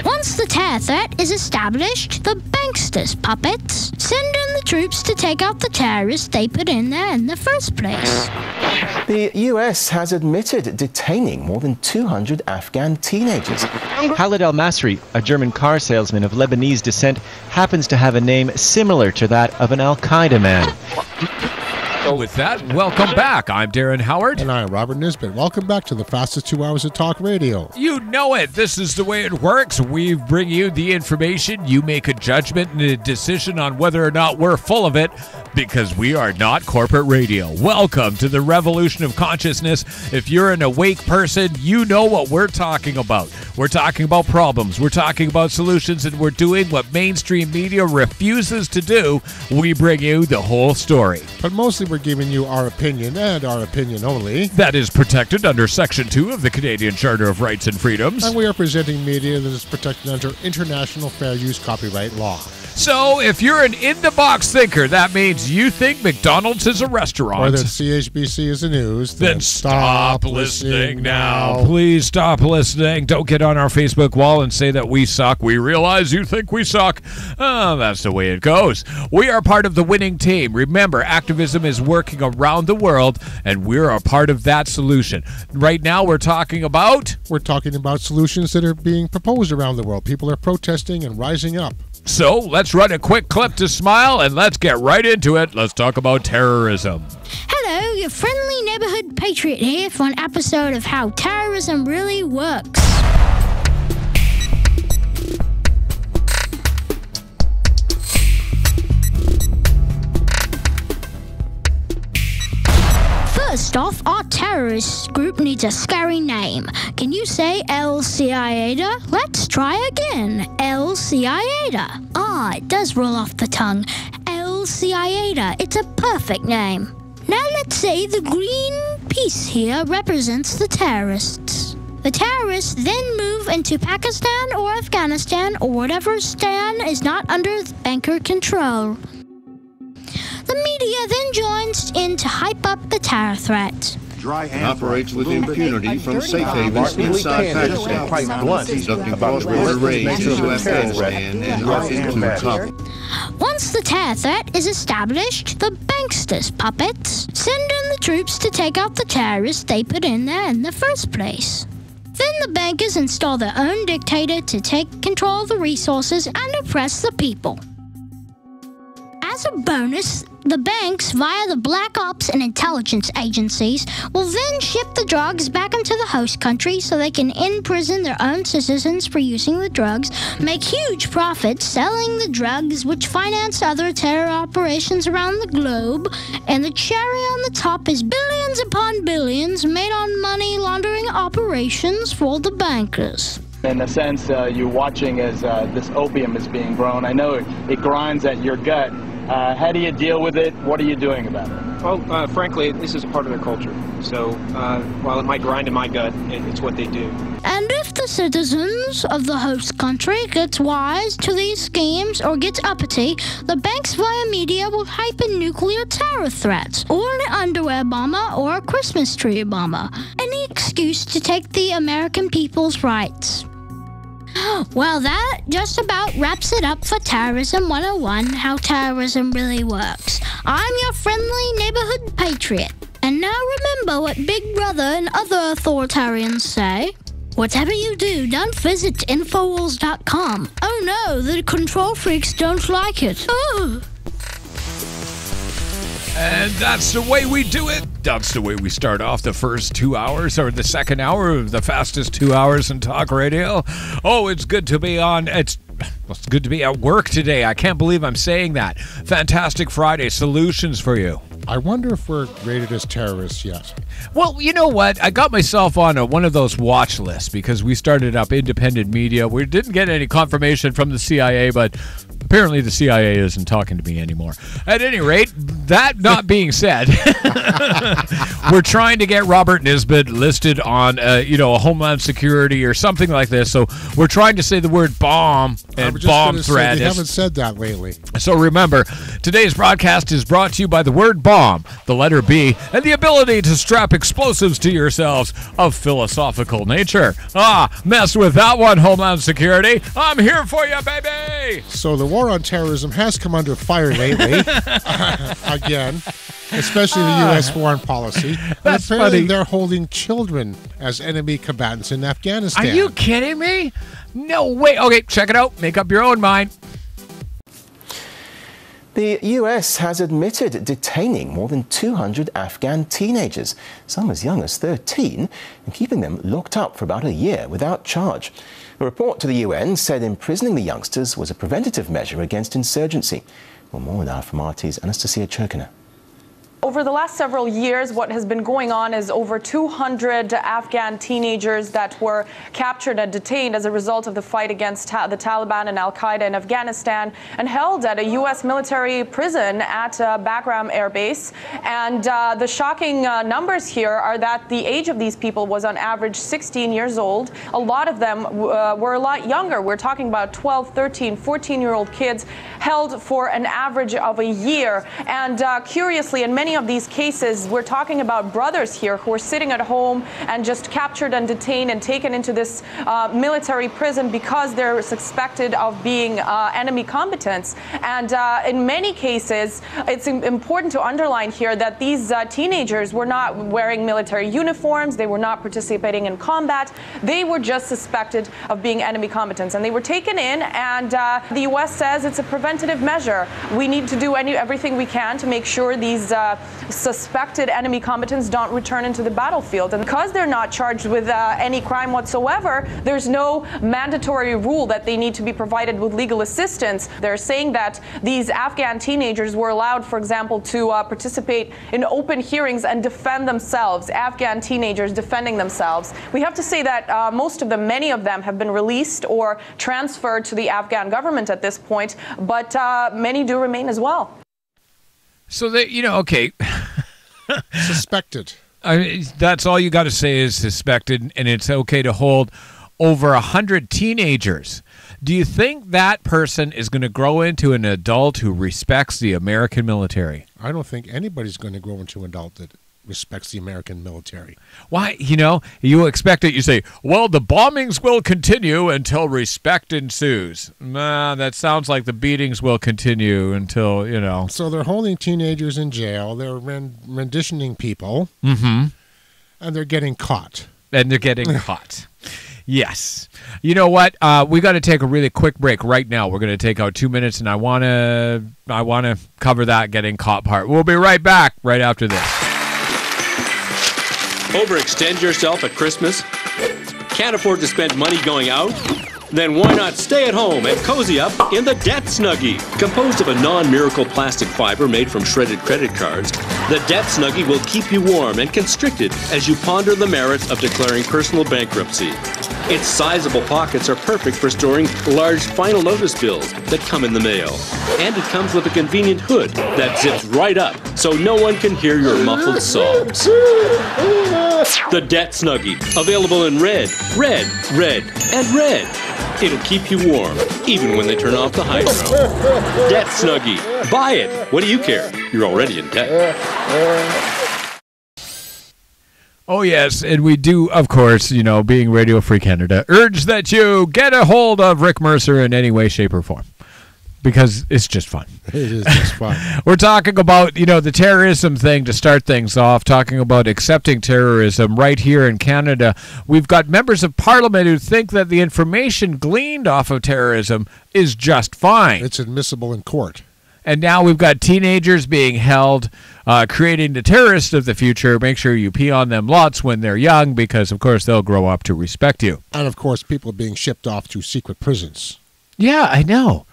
Once the terror threat is established, the banksters puppets send in the troops to take out the terrorists they put in there in the first place. The US has admitted detaining more than 200 Afghan teenagers. Khalid al-Masri, a German car salesman of Lebanese descent, happens to have a name similar to that of an Al-Qaeda man. With that, welcome back. I'm Darren Howard. And I'm Robert Nisbet. Welcome back to the fastest 2 hours of talk radio. You know it. This is the way it works. We bring you the information. You make a judgment and a decision on whether or not we're full of it, because we are not corporate radio. Welcome to the revolution of consciousness. If you're an awake person, you know what we're talking about. We're talking about problems. We're talking about solutions, and we're doing what mainstream media refuses to do. We bring you the whole story. But mostly we're giving you our opinion, and our opinion only. That is protected under Section 2 of the Canadian Charter of Rights and Freedoms. And we are presenting media that is protected under international fair use copyright law. So if you're an in-the-box thinker, that means you think McDonald's is a restaurant. Or that CHBC is the news. Then stop listening now. Please stop listening. Don't get on our Facebook wall and say that we suck. We realize you think we suck. Oh, that's the way it goes. We are part of the winning team. Remember, activism is working around the world, and we're a part of that solution. Right now, we're talking about solutions that are being proposed around the world. People are protesting and rising up. So let's run a quick clip to smile, and let's get right into it. Let's talk about terrorism. Hello, your friendly neighborhood patriot here for an episode of How Terrorism Really Works. First off, our terrorist group needs a scary name. Can you say Al-Qaeda? Let's try again. Al-Qaeda. Ah, it does roll off the tongue. Al-Qaeda. It's a perfect name. Now let's say the green piece here represents the terrorists. The terrorists then move into Pakistan or Afghanistan or whatever stan is not under banker control. The media then joins in to hype up the terror threat. And operates with impunity from safe havens inside Pakistan, conducting cross-border raids into Afghanistan and into Kabul. Once the terror threat is established, the banksters puppets send in the troops to take out the terrorists they put in there in the first place. Then the bankers install their own dictator to take control of the resources and oppress the people. As a bonus, the banks, via the black ops and intelligence agencies, will then ship the drugs back into the host country so they can imprison their own citizens for using the drugs, make huge profits selling the drugs, which finance other terror operations around the globe, and the cherry on the top is billions upon billions made on money laundering operations for the bankers. In a sense, you're watching as this opium is being grown. I know it grinds at your gut. How do you deal with it? What are you doing about it? Well, frankly, this is a part of their culture. So while it might grind in my gut, it's what they do. And if the citizens of the host country gets wise to these schemes or gets uppity, the banks via media will hype in nuclear terror threats, or an underwear bomber, or a Christmas tree bomber. Any excuse to take the American people's rights. Well, that just about wraps it up for Terrorism 101, How Terrorism Really Works. I'm your friendly neighborhood patriot. And now remember what Big Brother and other authoritarians say. Whatever you do, don't visit Infowars.com. Oh no, the control freaks don't like it. Oh. And that's the way we do it. That's the way we start off the first 2 hours, or the second hour of the fastest 2 hours in talk radio. Oh, it's good to be on. It's good to be at work today. I can't believe I'm saying that. Fantastic Friday solutions for you. I wonder if we're rated as terrorists yet. Well, you know what? I got myself on one of those watch lists because we started up independent media. We didn't get any confirmation from the CIA, but Apparently the CIA isn't talking to me anymore. At any rate, that not being said, we're trying to get Robert Nisbet listed on, a Homeland Security or something like this. So we're trying to say the word bomb and bomb threat. They haven't said that lately. So remember, today's broadcast is brought to you by the word bomb, the letter B, and the ability to strap explosives to yourselves of philosophical nature. Mess with that one, Homeland Security. I'm here for you, baby! So the war on terrorism has come under fire lately, again, especially the U.S. foreign policy. That's apparently funny. They're holding children as enemy combatants in Afghanistan. Are you kidding me? No way. Okay, check it out. Make up your own mind. The US has admitted detaining more than 200 Afghan teenagers, some as young as 13, and keeping them locked up for about a year without charge. A report to the UN said imprisoning the youngsters was a preventative measure against insurgency. Well, more now from RT's Anastasia Churkina. Over the last several years, what has been going on is over 200 Afghan teenagers that were captured and detained as a result of the fight against the Taliban and al-Qaeda in Afghanistan and held at a U.S. military prison at Bagram Air Base. And the shocking numbers here are that the age of these people was on average 16 years old. A lot of them were a lot younger. We're talking about 12, 13, 14-year-old kids held for an average of a year. And curiously, in many of these cases, we're talking about brothers here who are sitting at home and just captured and detained and taken into this military prison because they're suspected of being enemy combatants. And in many cases, it's important to underline here that these teenagers were not wearing military uniforms. They were not participating in combat. They were just suspected of being enemy combatants. And they were taken in, and the U.S. says it's a preventative measure. We need to do everything we can to make sure these suspected enemy combatants don't return into the battlefield. And because they're not charged with any crime whatsoever, there's no mandatory rule that they need to be provided with legal assistance. They're saying that these Afghan teenagers were allowed, for example, to participate in open hearings and defend themselves. Afghan teenagers defending themselves. We have to say that many of them have been released or transferred to the Afghan government at this point, but many do remain as well. So that, okay. Suspected. That's all you got to say is suspected, and it's okay to hold over 100 teenagers. Do you think that person is going to grow into an adult who respects the American military? I don't think anybody's going to grow into an adult that respects the American military. Why? You expect it. You say, well, the bombings will continue until respect ensues. Nah, that sounds like the beatings will continue until, So they're holding teenagers in jail. They're renditioning people. Mm-hmm. And they're getting caught. Yes. You know what? We got to take a really quick break right now. We're going to take out 2 minutes, and I want to cover that getting caught part. We'll be right back right after this. Overextend yourself at Christmas? Can't afford to spend money going out? Then why not stay at home and cozy up in the Debt Snuggie? Composed of a non-miracle plastic fiber made from shredded credit cards, the Debt Snuggie will keep you warm and constricted as you ponder the merits of declaring personal bankruptcy. Its sizable pockets are perfect for storing large final notice bills that come in the mail. And it comes with a convenient hood that zips right up so no one can hear your muffled sobs. The Debt Snuggie, available in red, and red. It'll keep you warm, even when they turn off the hydro. Debt Snuggie. Buy it. What do you care? You're already in debt. Oh, yes, and we do, of course, being Radio Free Canada, urge that you get a hold of Rick Mercer in any way, shape, or form. Because it's just fun. It is just fun. We're talking about, the terrorism thing to start things off, talking about accepting terrorism right here in Canada. We've got members of parliament who think that the information gleaned off of terrorism is just fine. It's admissible in court. And now we've got teenagers being held, creating the terrorists of the future. Make sure you pee on them lots when they're young because, of course, they'll grow up to respect you. And, of course, people being shipped off to secret prisons. Yeah, I know.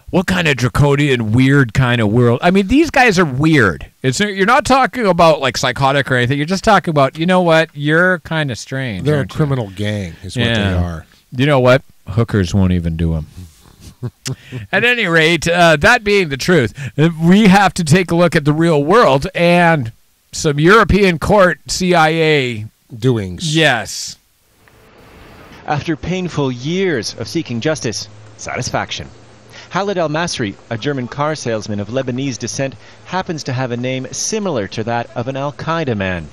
What kind of draconian, weird kind of world? I mean, these guys are weird. You're not talking about, psychotic or anything. You're just talking about, you're kind of strange. They're a criminal gang is what they are. You know what? Hookers won't even do them. At any rate, that being the truth, we have to take a look at the real world and some European court CIA doings. Yes. After painful years of seeking justice, satisfaction. Khalid al-Masri, a German car salesman of Lebanese descent, happens to have a name similar to that of an al-Qaeda man.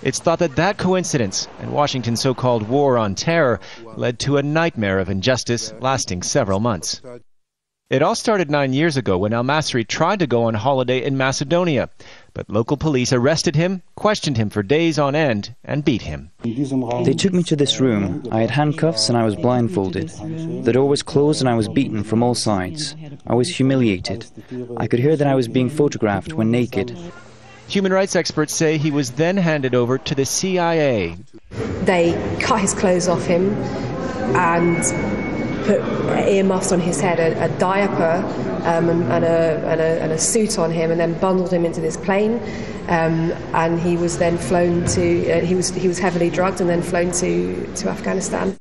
It's thought that that coincidence and Washington's so-called war on terror led to a nightmare of injustice lasting several months. It all started 9 years ago when al-Masri tried to go on holiday in Macedonia, but local police arrested him, questioned him for days on end, and beat him. They took me to this room. I had handcuffs and I was blindfolded. The door was closed and I was beaten from all sides. I was humiliated. I could hear that I was being photographed when naked. Human rights experts say he was then handed over to the CIA. They cut his clothes off him and put earmuffs on his head, a diaper and a suit on him, and then bundled him into this plane. And he was then flown to. He was heavily drugged and then flown to Afghanistan.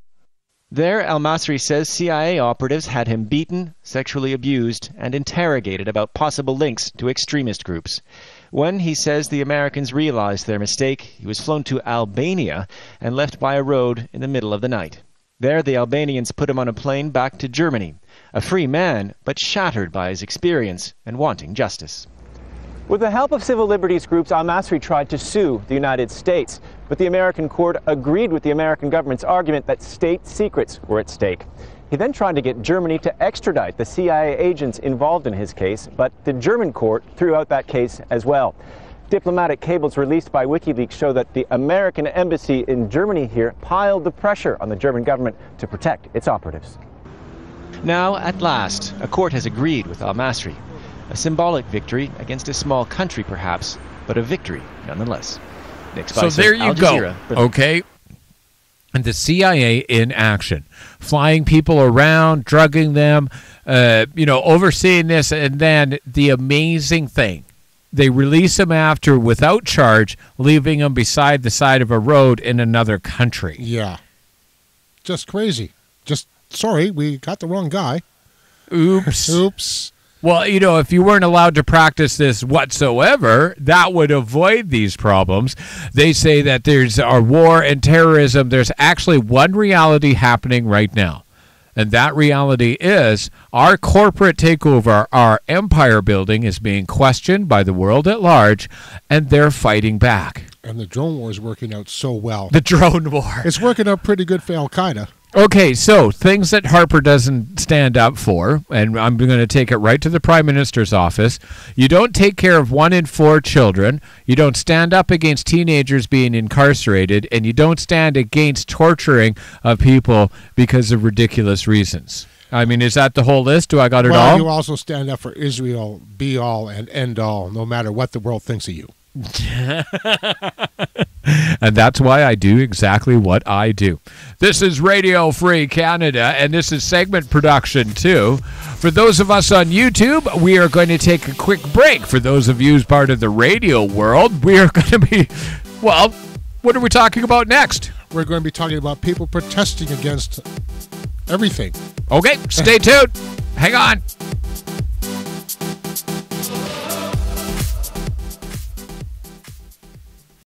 There, al-Masri says CIA operatives had him beaten, sexually abused, and interrogated about possible links to extremist groups. When, he says, the Americans realized their mistake, he was flown to Albania and left by a road in the middle of the night. There, the Albanians put him on a plane back to Germany, a free man, but shattered by his experience and wanting justice. With the help of civil liberties groups, al-Masri tried to sue the United States, but the American court agreed with the American government's argument that state secrets were at stake. He then tried to get Germany to extradite the CIA agents involved in his case, but the German court threw out that case as well. Diplomatic cables released by WikiLeaks show that the American embassy in Germany here piled the pressure on the German government to protect its operatives. Now, at last, a court has agreed with al-Masri. A symbolic victory against a small country, perhaps, but a victory nonetheless. Nick Spicer, so there you Al Jazeera, go. Okay. And the CIA in action, flying people around, drugging them, overseeing this, and then the amazing thing, they release them after without charge, leaving them beside the side of a road in another country. Yeah. Just crazy. Just, sorry, we got the wrong guy. Oops. Oops. Well, if you weren't allowed to practice this whatsoever, that would avoid these problems. They say that there's a war and terrorism. There's actually one reality happening right now. And that reality is our corporate takeover, our empire building is being questioned by the world at large, and they're fighting back. And the drone war is working out so well. The drone war. It's working out pretty good for al-Qaeda. Okay, so things that Harper doesn't stand up for, and I'm going to take it right to the Prime Minister's office. You don't take care of 1 in 4 children. You don't stand up against teenagers being incarcerated, and you don't stand against torturing of people because of ridiculous reasons. I mean, is that the whole list? Do I got it all? Well, you also stand up for Israel, be all and end all, no matter what the world thinks of you. And that's why I do exactly what I do. This is Radio Free Canada, and this is segment production too. For those of us on YouTube, we are going to take a quick break. For those of you as part of the radio world, we are going to be, well, what are we talking about next? We're going to be talking about people protesting against everything. Okay, stay tuned. Hang on.